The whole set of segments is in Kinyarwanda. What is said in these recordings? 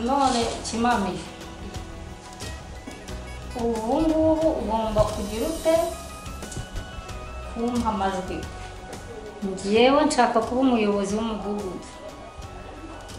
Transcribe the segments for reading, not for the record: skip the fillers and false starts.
none kimami ubu ngubu ugomba kugira ute kumpa amajwi njyewe nshaka kuba umuyobozi w'umudugudu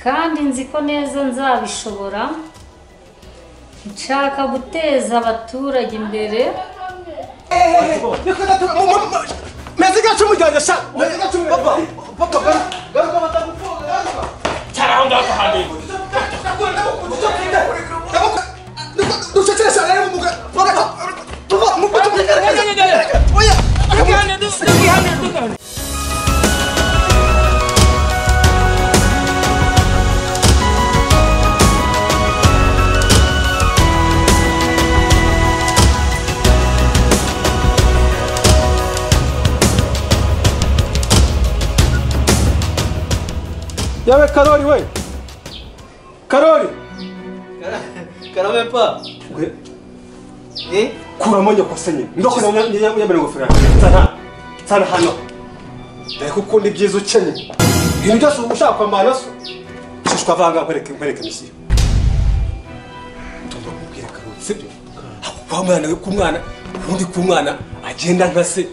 kandi nzi ko neza nzabishobora nshaka guteza abaturage imbere meze gacu mujyanye sha meze gacu papa garuka batagufunga cyara aho ngaho handi ducecesha rero muga papa mukutu oya akane dukane yawe Karoli we Karoli Karame pa kuramo nyoko senye ndoko nyamere ngofera sana hano dore kuko ndi byiza ukenye ibintu byose ushaka kwambara so shishwa vanga kwereke misiyo ndumva kubwira Karoli sibyo kwamwana we kumwana ubundi kumwana agenda nka se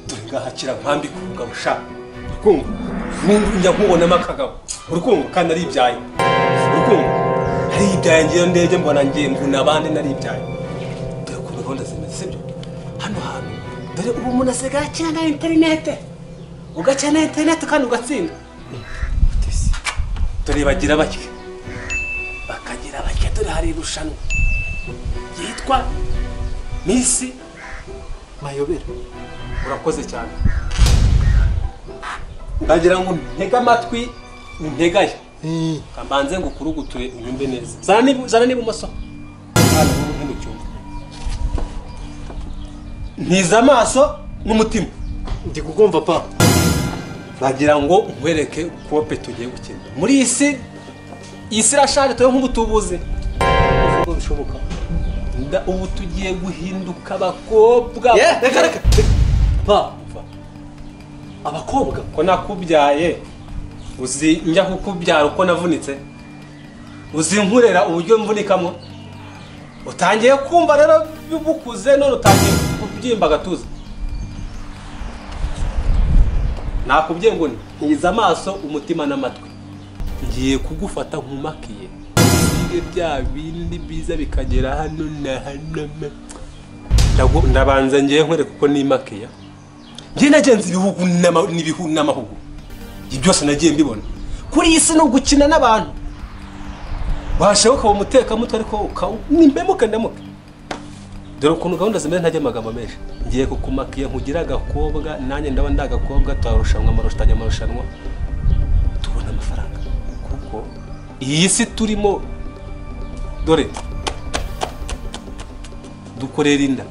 dore ngahakira nkambi kunga bushaka kumva mungu njya nkubona makagabo urukumva kandi ari ibyaye urukumva ari ibyaye ngiye ndege mbona ngiye mvuna abandi nari ibyaye dore ko gahunda zimeze sibyo hano hantu dore ubu umuntu asigaye akina na interinete ugakina na interinete kandi ugatsinda dore bagira bake bakagira bake dore hari irushanwa yitwa Miss Mayobera urakoze cyane ndagira ngo ntega amatwi ntegaye kambanze ngo kuruguture unyumve neza zana niba umaso hano mu cyumba ntiza amaso n'umutima ndi kukumva pa bagira ngo nkwereke kope tugiye gukina muri isi irashaje toye nk'ubutubuzi uvuga bishoboka ubu tugiye guhinduka abakobwa reka pa abakobwa ko nakubyaye uzi njya kukubyara uko navunitse uzi nkurera uburyo mvunikamo utangiye kumva rero bibukuze none utangiye kubyimba gatuza nakubwiye ngo ntiza amaso umutima n'amatwi ngiye kugufata nkumakiye bige bya bindi biza bikagera hano na hano ndabanza ngiye nkwereka uko nimakiya ngiye nagenze ibihugu n'amahugu ibyo byose nagiye mbibona kuri iyi si no gukina n'abantu washoboka umutekamutwe ariko nimbemuke ndamuke dore ukuntu gahunda zimeze ntajya amagambo menshi ngiye kukumakiye nkugira agakobwa nanjye ndaba ndagakobwa twarushanwa amarushanwa tubona amafaranga kuko iyi si turimo dore dukorera inda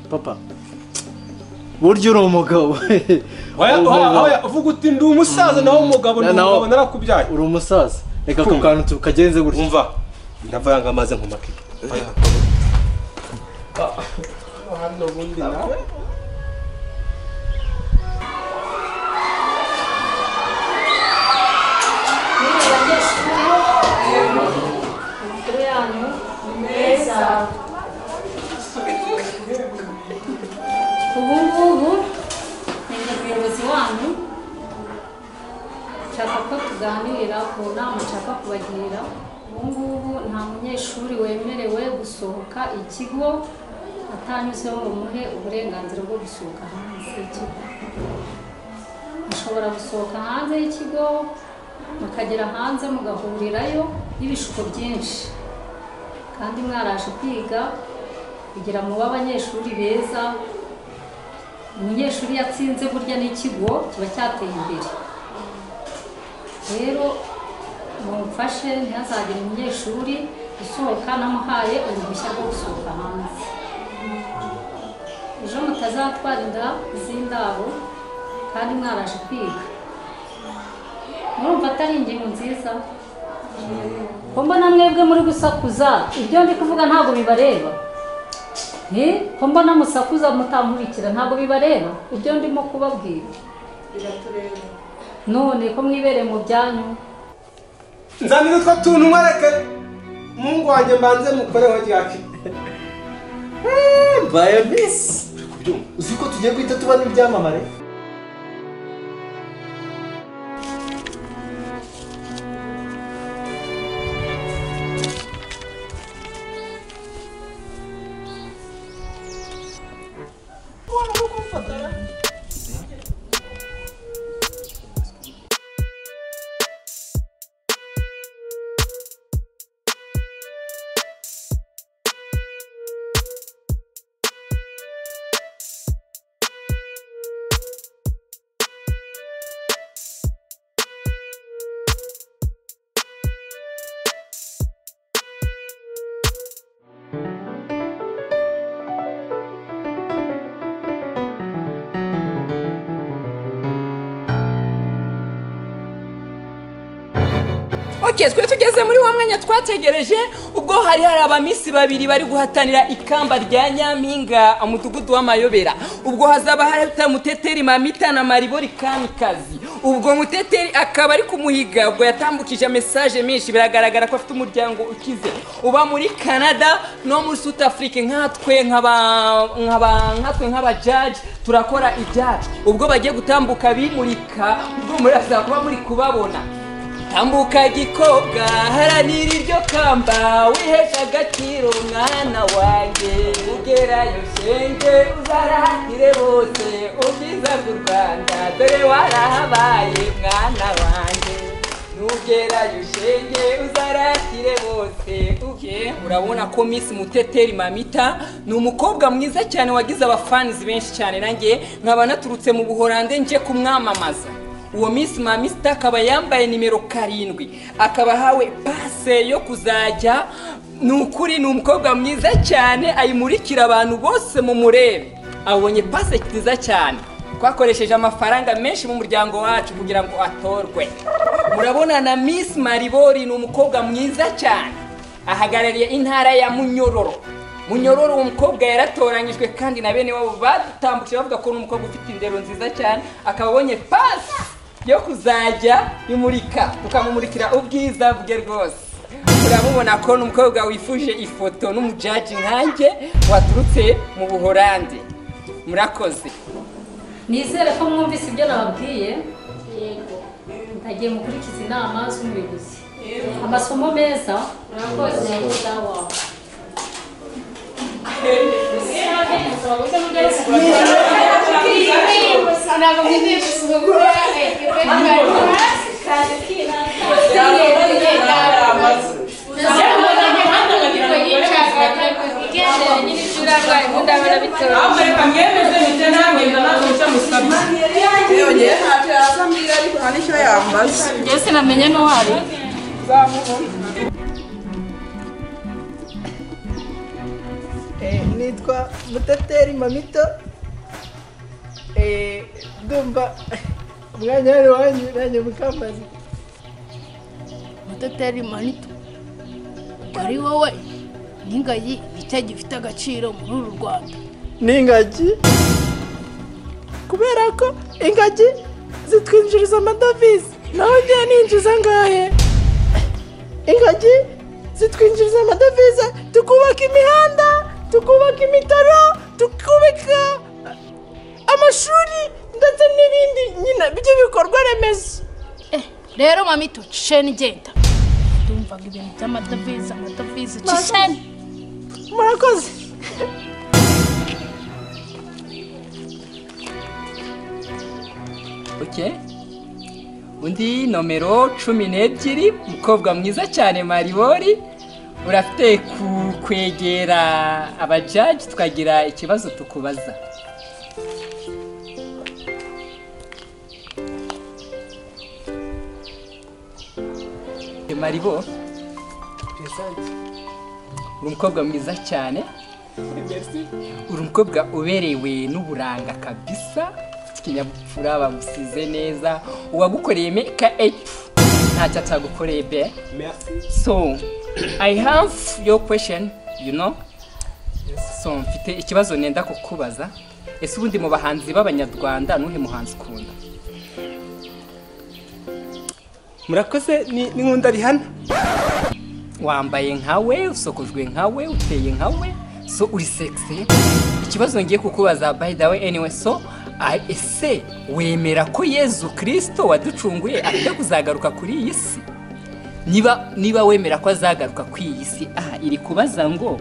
papa buryo uri umugabo oya uvuga uti ndi umusaza naho umugabo narakubyaye uri umusaza reka ko kantu tukagenze gutya umva ndavanga amaze nkumakiye hano bundi nawe ubu ngubu ni umuyobozi wanyu nshaka ko tuganira ku nama nshaka kubagira ubu ngubu nta munyeshuri wemerewe gusohoka ikigo atanyuzeho ngo muhe uburenganzira bwo gusohoka hanze y'ikigo mushobora gusohoka hanze y'ikigo mukagera hanze mugahurirayo n'ibishuko byinshi kandi mwaraje kwiga kugira ngo mube abanyeshuri beza umunyeshuri yatsinze burya n'ikigo kiba cyateye imbere rero mumfashe ntihazagire umunyeshuri usohoka namuhaye uruhushya rwo gusohoka hanze ejo mutazatwara inda z'indaro kandi mwaraje kwiga murumva atari ingingo nziza ko mbona mwebwe muri gusakuza ibyo ndi kuvuga ntabwo bibareba ko mbona musakuza mutankurikira ntabwo bibareba ibyo ndimo kubabwira none ko mwibereye mu byanyu nzanira utwo tuntu mwareke mungu wanjye mbanze mukoreho ryake. Mbaye miss. Uzi ko tugiye guhita tuba n'ibyamamare? Okay, twe tugeze muri wa mwanya twategereje ubwo hari abamisi babiri bari guhatanira ikamba rya Nyampinga umudugudu w'amayobera. Ubwo hazaba hari Muteteri Mamita na Maribori Kamikazi. Ubwo Muteteri akaba ari kumuhiga, ubwo yatambukije message menshi, biragaragara ko afite umuryango ukize uba muri Canada no muri South Africa. Nkatwe nk'aba judge turakora ibyacu. Ubwo bagiye gutambuka bimurika, ubwo muraza kuba muri kubabona. Tambuka gikobwa haranira iryo kamba, wihesha agaciro mwana wanjye, ugerayo shenge uzaratire bose ubwiza bw'u Rwanda, dore warahabaye mwana wanjye, nugerayo shenge uzaratire bose. Urabona ko Miss Muteteri Mamita ni umukobwa mwiza cyane wagize abafans benshi cyane, nanjye nkaba naturutse mu Buholande nje kumwamamaza. Uwo Miss Mamita akaba yambaye nimero 7, akaba hawe pase yo kuzajya. Nukuri ni umukobwa mwiza cyane, ayimurikira abantu bose mu murebe. Abonye pase nziza cyane, twakoresheje amafaranga menshi mu muryango wacu kugira ngo atorwe. Murabona na Miss Maribori ni umukobwa mwiza cyane, ahagarariye intara ya Munyororo. Munyororo umukobwa yaratoranyijwe kandi na bene wabo badutambukije bavuga ko umukobwa ufite indero nziza cyane, akaba abonye pase yo kuzajya bimurika, tukamumurikira ubwiza bwe rwose. Urabona ko n'umukobwa wifuje ifoto n'umujaji nkanjye waturutse mu Buholande. Murakoze. Nizere ko mwumvise ibyo nababwiye. Yego. Ndagiye mukurikiza inama z'umuyobozi. Amasomo meza. Murakoze. Sawa. Namenye no hari nitwa Muteteri Mamita. Ndumva umwanya wari wanyu nanjye mukambaza. Muteteri Mamita, ari wowe n'ingagi nicyo gifite agaciro muri uru Rwanda. N'ingagi? Kubera ko ingagi zitwinjiriza amadovize, naho njye ninjiza ngahe? Ingagi zitwinjiriza amadovize, tukubaka imihanda, tukubaka imitaro, tukubaka amashuri ndetse n'ibindi nyine by'ibikorwa remezo. Rero Mamita, cisheni genda. Ndumvaga ibintu by'amadovize, cisheni. Murakoze. Okay. Undi nomero 12, umukobwa mwiza cyane Maribori. Urafite kwegera abajaji tukagira ikibazo tukubaza. Maribo, uri umukobwa mwiza cyane. Uri umukobwa uberewe n'uburanga kabisa, kinyabupfura, bamusize neza, uwagukoreye make-up ntacyo atagukoreye be. So I have your question, you know. So mfite ikibazo nenda kukubaza. Ese ubundi mu bahanzi b'Abanyarwanda nuhe muhanzi ukunda? murakoze ni nkunda rihana. wambaye nkawe usokojwe nkawe uteye nkawe so uri sexy. Ikibazo ngiye kukubaza by the way anyway, so ese wemera ko Yezu Kristo waducunguye ajya kuzagaruka kuri iyi si? Niba wemera ko azagaruka kuri iyi si, iri kubaza ngo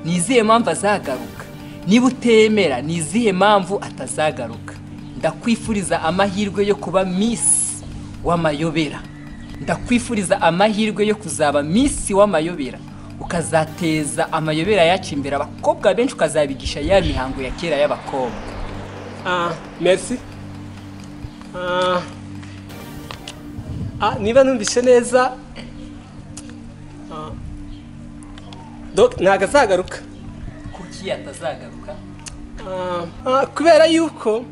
nizihe mpamvu azagaruka. Niba utemera nizihe mpamvu atazagaruka. Ndakwifuriza amahirwe yo kuba Miss w'amayobera. Ndakwifuriza amahirwe yo kuzaba Miss w'amayobera, ukazateza amayobera yacu imbere, abakobwa benshi ukazabigisha ya mihango ya kera y'abakobwa. Merci. Niba numvise neza, ntago azagaruka. Kuki atazagaruka? Kubera yuko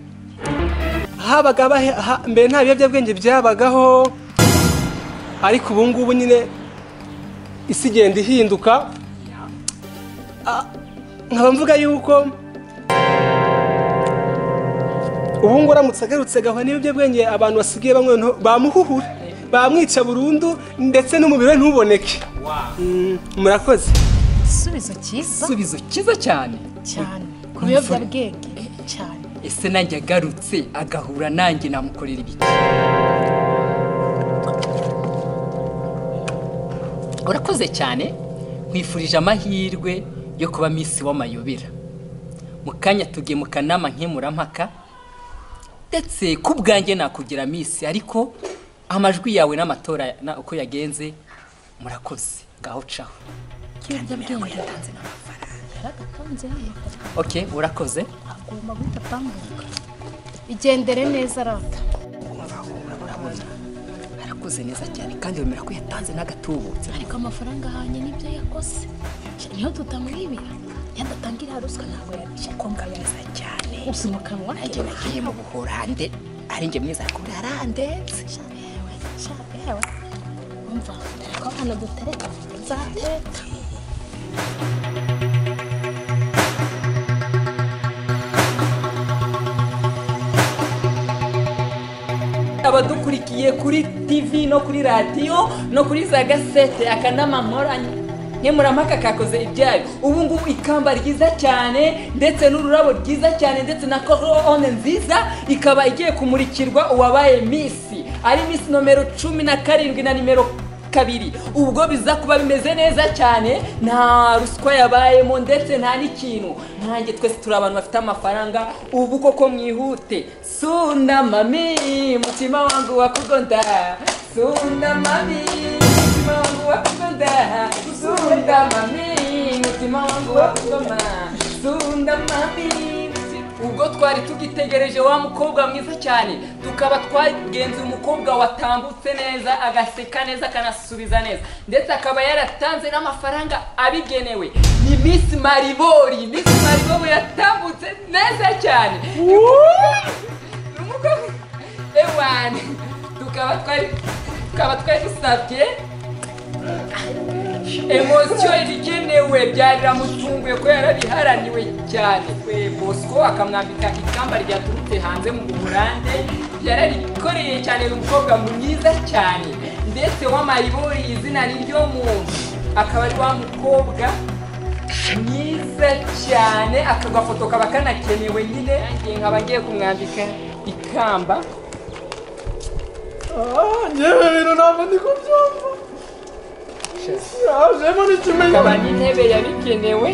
habaga mbere nta biyobyabwenge byabagaho, ariko ubu ngubu nyine isi igenda ihinduka. Nkaba mvuga yuko ubu ngubu uramutse agarutse gahwa n'ibiyobyabwenge abantu basigaye bamwe bamuhuhura, bamwica burundu, ndetse n'umubiri we ntuboneke. Murakoze. Subizo cyiza cyane ku biyobyabwenge cyane. Ese nanjye agarutse agahura nanjye namukorera ibiki? Urakoze cyane, nkwifurije amahirwe yo kuba Miss w'amayobera. Mu kanya tugiye mu kanama nkemurampaka, ndetse ku bwanjye nakugira Miss, ariko amajwi yawe n'amatora uko yagenze murakoze. Ngaho caho. Okay, urakoze. Agomba guhita atambuka. Igendere neza rata. Arakoze neza cyane kandi wemera ko yatanze n'agatubutse. Ariko amafaranga ahanye nibyo yakoze. Niyo tutamwibira. Yadatangira ruswa ntabwo yabishe ko ngabeza cyane. Usimukanwa nanjye nagiye mu Buholande, ari nge mwiza kuri Holande. Shabewe. Umva, ko hano dutereka zateta. Abadukurikiye kuri TV no kuri radio no kuri za gasete, akanama nkemurampaka kakoze ibyayo. Ubu ngubu ikamba ryiza cyane ndetse n'ururabo ryiza cyane ndetse na korone nziza ikaba igiye kumurikirwa uwabaye Miss, ari Miss nomero 17 na nimero 2. Ubwo biza kuba bimeze neza cyane, nta ruswa yabayemo ndetse nta n'ikintu. Nanjye twese turi abantu bafite amafaranga. Ubu koko mwihute. Sunda mami mutima wangu wakugonda, sunda mami mutima wangu wakugonda, sunda mami mutima wangu wakugonda, sunda mami. Ubwo twari tugitegereje wa mukobwa mwiza cyane, tukaba twagenze umukobwa watambutse neza, agaseka neza, akanasubiza neza, ndetse akaba yaratanze n'amafaranga abigenewe. Ni Miss Maribori. Miss Maribori yatambutse neza cyane. Ewan, tukaba twari dusabye emosiyo irigenewe, byaramutunguye ko yarabiharaniwe cyane. Bosco akamwambika ikamba ryaturutse hanze mu Buholande, yararikoreye cyane. Umukobwa mwiza cyane ndetse wa Maribori, izina niryo muntu, akaba ari wa mukobwa mwiza cyane. Aka gafoto kaba kanakenewe nyine, nkaba ngiye kumwambika ikamba. Nyewe bino ntabwo ndi kubyumva. Yajemo n'ikimenyetso. Akaba n'intebe yabikenewe.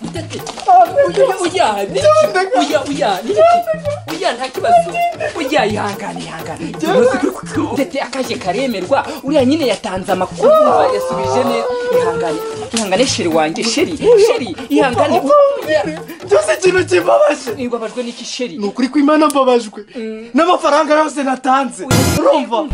Mutete. Uya nta kibazo. Uya ihangane. Mutete akaje karemerwa. Uriya nyine yatanze amakuru yasubije neza. Ihangane sheri wanjye, sheri ihangane. Cyose ikintu kibabaje. Ibabajwe n'iki sheri? Ni ukuri ko Imana mbabajwe. N'amafaranga yose natanze. Urumva?